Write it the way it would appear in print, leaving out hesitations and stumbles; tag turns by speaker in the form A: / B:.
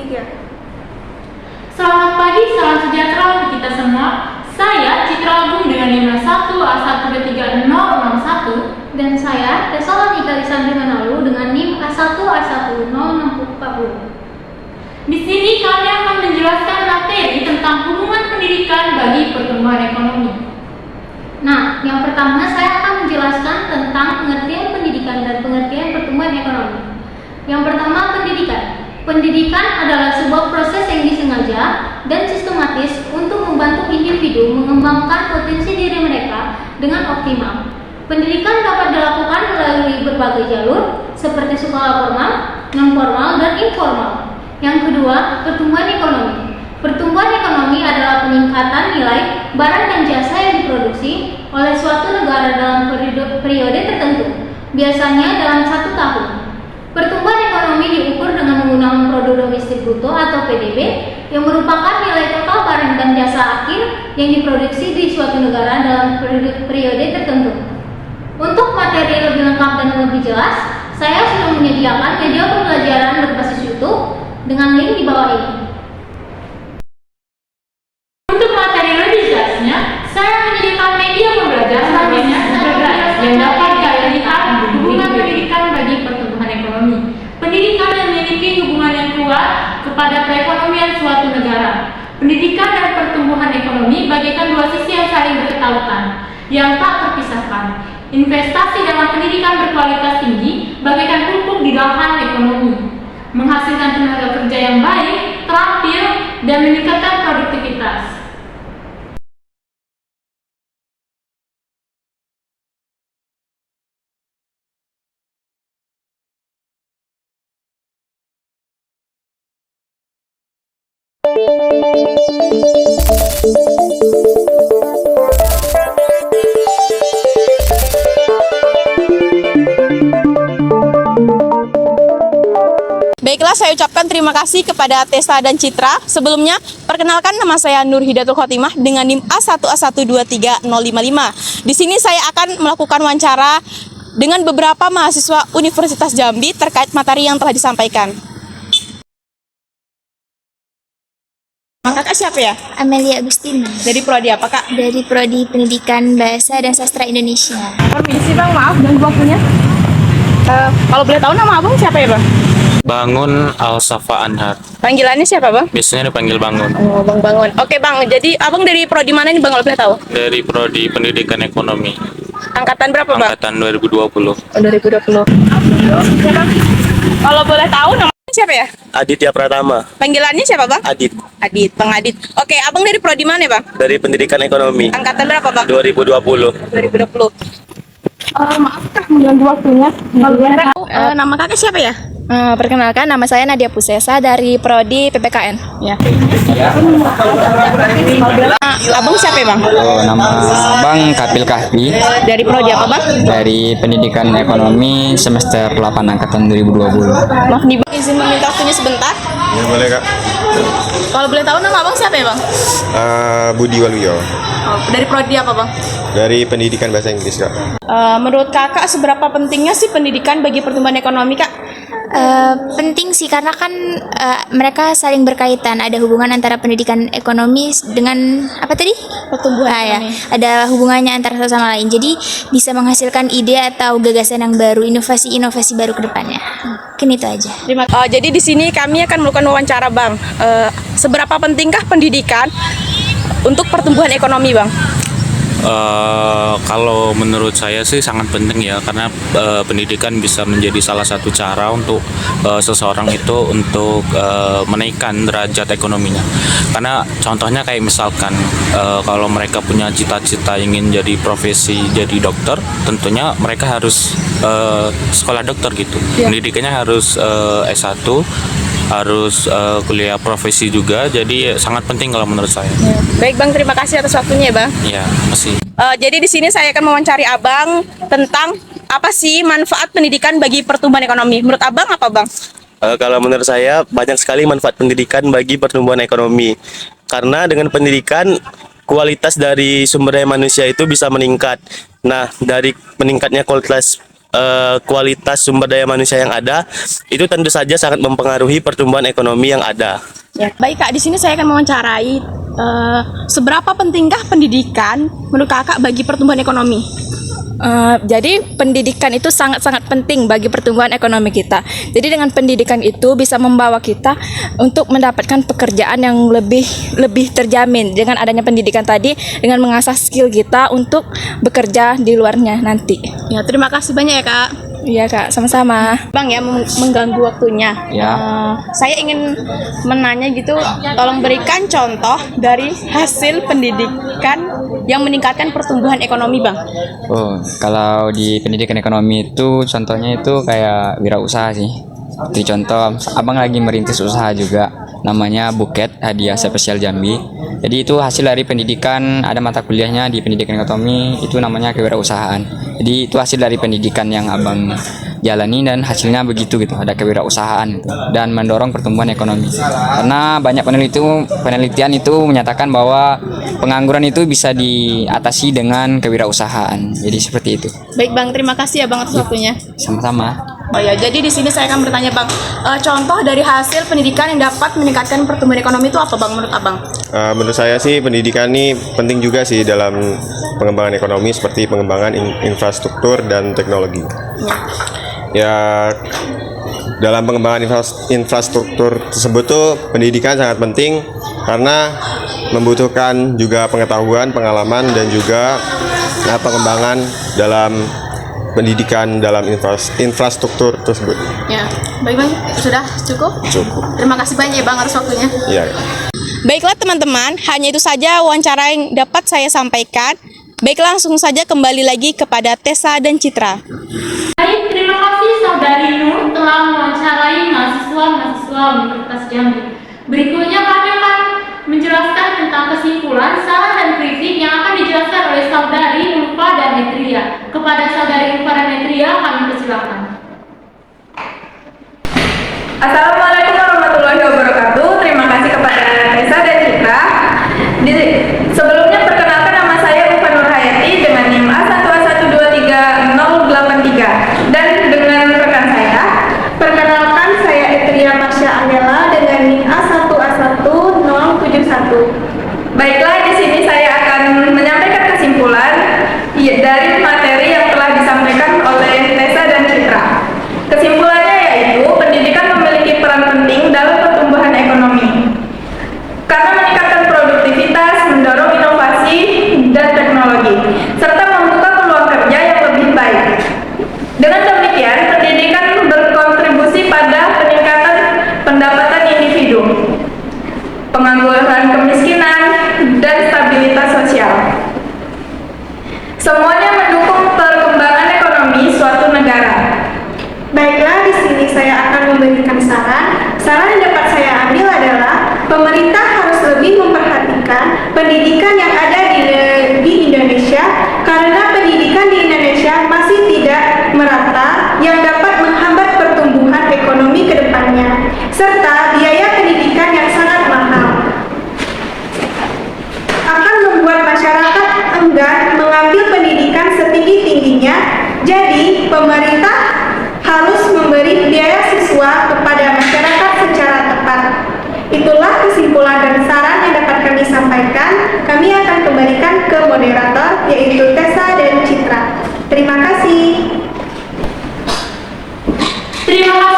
A: 2023.
B: Selamat pagi, salam sejahtera untuk kita semua. Saya Citra Agung dengan NIM 1A13061
A: Dan saya Tesalani Kalisandri Manalu dengan NIM A1A10640.
B: Di sini kami akan menjelaskan materi tentang hubungan pendidikan bagi pertumbuhan ekonomi.
A: Nah, yang pertama saya akan menjelaskan tentang pengertian pendidikan dan pengertian pertumbuhan ekonomi. Yang pertama, pendidikan. Pendidikan adalah sebuah proses yang disengaja dan sistematis untuk membantu individu mengembangkan potensi diri mereka dengan optimal. Pendidikan dapat dilakukan melalui berbagai jalur seperti sekolah formal, non-formal, dan informal. Yang kedua, pertumbuhan ekonomi. Pertumbuhan ekonomi adalah peningkatan nilai barang dan jasa yang diproduksi oleh suatu negara dalam periode tertentu, biasanya dalam 1 tahun. Pertumbuhan ekonomi diukur dengan menggunakan produk domestik bruto atau PDB yang merupakan nilai total barang dan jasa akhir yang diproduksi di suatu negara dalam periode tertentu. Untuk materi lebih lengkap dan lebih jelas, saya sudah menyediakan media pembelajaran berbasis YouTube dengan link di bawah ini.
B: Untuk materi lebih jelasnya, saya menyediakan media pembelajaran yang dapat kalian lihat hubungan pendidikan bagi pertumbuhan ekonomi. Pendidikan yang memiliki hubungan yang kuat kepada perekonomian suatu negara. Pendidikan dan pertumbuhan ekonomi bagaikan dua sisi yang saling berkaitan, yang tak terpisahkan. Investasi dalam pendidikan berkualitas tinggi bagaikan pupuk di lahan ekonomi, menghasilkan tenaga kerja yang baik, terampil, dan meningkatkan produktivitas.
C: Baiklah, saya ucapkan terima kasih kepada Tessa dan Citra. Sebelumnya, perkenalkan nama saya Nur Hidatul Khotimah dengan NIM A1A1230555. Di sini saya akan melakukan wawancara dengan beberapa mahasiswa Universitas Jambi terkait materi yang telah disampaikan. Kakak siapa ya?
D: Amelia Agustina
C: Dari prodi apa, Kak?
D: dari Prodi Pendidikan Bahasa dan Sastra Indonesia.
C: Permisi Bang, maaf ganggu waktunya. Kalau boleh tahu nama Abang siapa ya, Bang?
E: Bangun Al-Safa Anhar.
C: Panggilannya siapa, Bang?
E: Biasanya dipanggil Bangun.
C: Oh, Bang Bangun. Oke, Bang. Jadi Abang dari prodi mana nih, Bang, kalau boleh tahu?
E: Dari Prodi Pendidikan Ekonomi.
C: Angkatan berapa, Bang?
E: Angkatan 2020.
C: Oh, 2020. Oke, Bang. Kalau boleh tahu namanya siapa ya?
F: Aditya Pratama.
C: Panggilannya siapa, Bang?
F: Adit.
C: Adit, Bang Adit. Oke, Abang dari prodi mana, Bang?
F: Dari Pendidikan Ekonomi.
C: Angkatan berapa, Bang?
F: 2020.
C: 2020. Maaf, Kak, mengganggu waktunya. Kalau boleh tahu nama Kakak siapa ya?
D: Perkenalkan, nama saya Nadia Pusesa dari Prodi PPKN.
C: Ya. Abang siapa ya, Bang?
G: Oh, nama Bang Kapil Kahfi
C: Dari prodi apa, Bang?
G: dari Pendidikan Ekonomi semester 8 angkatan 2020.
C: Maaf nih, Bang, izin meminta waktunya sebentar.
H: Ya boleh kak.
C: Kalau boleh tahu nama Abang siapa ya, Bang?
H: Budi Waluyo
C: Oh, dari prodi apa, Bang?
H: dari Pendidikan Bahasa Inggris kak.
C: Menurut Kakak seberapa pentingnya sih pendidikan bagi pertumbuhan ekonomi, Kak?
D: Penting sih karena kan mereka saling berkaitan. Ada hubungan antara pendidikan ekonomi dengan apa tadi?
C: Pertumbuhan
D: Ya.
C: ekonomi.
D: Ada hubungannya antara satu sama lain. Jadi bisa menghasilkan ide atau gagasan yang baru, inovasi-inovasi baru ke depannya. Mungkin itu aja.
C: Jadi di sini kami akan melakukan wawancara, Bang. Seberapa pentingkah pendidikan untuk pertumbuhan ekonomi, Bang?
E: Kalau menurut saya sih sangat penting ya, karena pendidikan bisa menjadi salah satu cara untuk seseorang itu untuk menaikkan derajat ekonominya. Karena contohnya kayak misalkan kalau mereka punya cita-cita ingin jadi profesi jadi dokter, tentunya mereka harus sekolah dokter gitu. Pendidikannya harus S1, harus kuliah profesi juga, jadi sangat penting kalau menurut saya.
C: Baik, Bang, terima kasih atas waktunya, ya, Bang.
E: Ya, masih.
C: Jadi di sini saya akan mewawancari Abang tentang apa sih manfaat pendidikan bagi pertumbuhan ekonomi. Menurut Abang apa, Bang?
F: Kalau menurut saya banyak sekali manfaat pendidikan bagi pertumbuhan ekonomi. Karena dengan pendidikan kualitas dari sumber daya manusia itu bisa meningkat. Nah, dari meningkatnya kualitas kualitas sumber daya manusia yang ada, itu tentu saja sangat mempengaruhi pertumbuhan ekonomi yang ada.
C: Ya. Baik Kak, di sini saya akan mewawancarai seberapa pentingkah pendidikan menurut Kakak bagi pertumbuhan ekonomi?
I: Jadi pendidikan itu sangat-sangat penting bagi pertumbuhan ekonomi kita. Jadi dengan pendidikan itu bisa membawa kita untuk mendapatkan pekerjaan yang lebih terjamin dengan adanya pendidikan tadi, dengan mengasah skill kita untuk bekerja di luarnya nanti.
C: Ya, terima kasih banyak ya Kak.
I: Iya Kak, sama-sama.
C: Bang ya, mengganggu waktunya.
G: Ya.
C: Saya ingin menanya gitu, tolong berikan contoh dari hasil pendidikan yang meningkatkan pertumbuhan ekonomi, Bang.
G: Oh, kalau di pendidikan ekonomi itu contohnya itu kayak wirausaha sih. Seperti contoh, abang lagi merintis usaha juga, namanya Buket Hadiah Spesial Jambi. Jadi itu hasil dari pendidikan, ada mata kuliahnya di pendidikan ekonomi, itu namanya kewirausahaan. Jadi itu hasil dari pendidikan yang abang jalani dan hasilnya begitu gitu, ada kewirausahaan gitu, dan mendorong pertumbuhan ekonomi. Karena banyak penelitian itu menyatakan bahwa pengangguran itu bisa diatasi dengan kewirausahaan. Jadi seperti itu.
C: Baik Bang, terima kasih ya Bang atas waktunya.
G: Sama-sama.
C: Oh ya, jadi di sini saya akan bertanya Bang, contoh dari hasil pendidikan yang dapat meningkatkan pertumbuhan ekonomi itu apa Bang menurut Abang?
H: Menurut saya sih pendidikan ini penting juga sih dalam pengembangan ekonomi, seperti pengembangan infrastruktur dan teknologi. Ya, dalam pengembangan infrastruktur tersebut tuh pendidikan sangat penting karena membutuhkan juga pengetahuan, pengalaman, dan juga pengembangan dalam pendidikan dalam infrastruktur tersebut.
C: Ya, baik Bang, sudah cukup?
H: Cukup.
C: Terima kasih banyak ya Bang atas waktunya.
H: Ya.
C: Baiklah teman-teman, hanya itu saja wawancara yang dapat saya sampaikan. Baiklah, langsung saja kembali lagi kepada Tessa dan Citra.
B: Baik, terima kasih Saudari Nur telah mewawancarai mahasiswa-mahasiswa Universitas Jambi. Berikutnya kami akan menjelaskan tentang kesimpulan, saran dan kritik yang akan dijelaskan oleh Saudari Ulfa dan Netria. Kepada Saudari Ulfa dan Netria, kami persilakan.
J: Assalamualaikum warahmatullahi wabarakatuh. Terima kasih kepada Tessa dan Citra. Sebelumnya perkenalkan, nama saya Ulfa Nurhayati dengan NIM A1A1230083 dan dengan rekan saya. Perkenalkan, saya Etria Marsha Angela dengan NIM A1A1071. Baiklah, di sini saya akan menyampaikan kesimpulan dari materi yang telah disampaikan oleh Tessa dan Citra. Kesimpulannya yaitu pendidikan memiliki peran penting dalam pertumbuhan ekonomi karena meningkatkan produktivitas, mendorong inovasi dan teknologi, serta membuka peluang kerja yang lebih baik. Dengan demikian, pendidikan berkontribusi pada peningkatan pendapatan individu, pengangguran kemiskinan, dan stabilitas sosial. Semuanya mendukung perkembangan ekonomi suatu negara. Baiklah, di sini saya akan memberikan saran. Saran yang dapat saya ambil adalah pemerintah harus lebih memperhatikan pendidikan yang ada di Indonesia karena pendidikan di Indonesia masih tidak merata yang dapat menghambat pertumbuhan ekonomi ke depannya, serta biaya pendidikan yang sangat mahal akan membuat masyarakat enggan mengambil pendidikan setinggi-tingginya. Jadi, pemerintah harus memberi biaya siswa kepada masyarakat secara tepat. Itulah kesimpulan dan saran yang dapat kami sampaikan. Kami akan kembalikan ke moderator, yaitu Tessa dan Citra. Terima kasih.
B: Terima kasih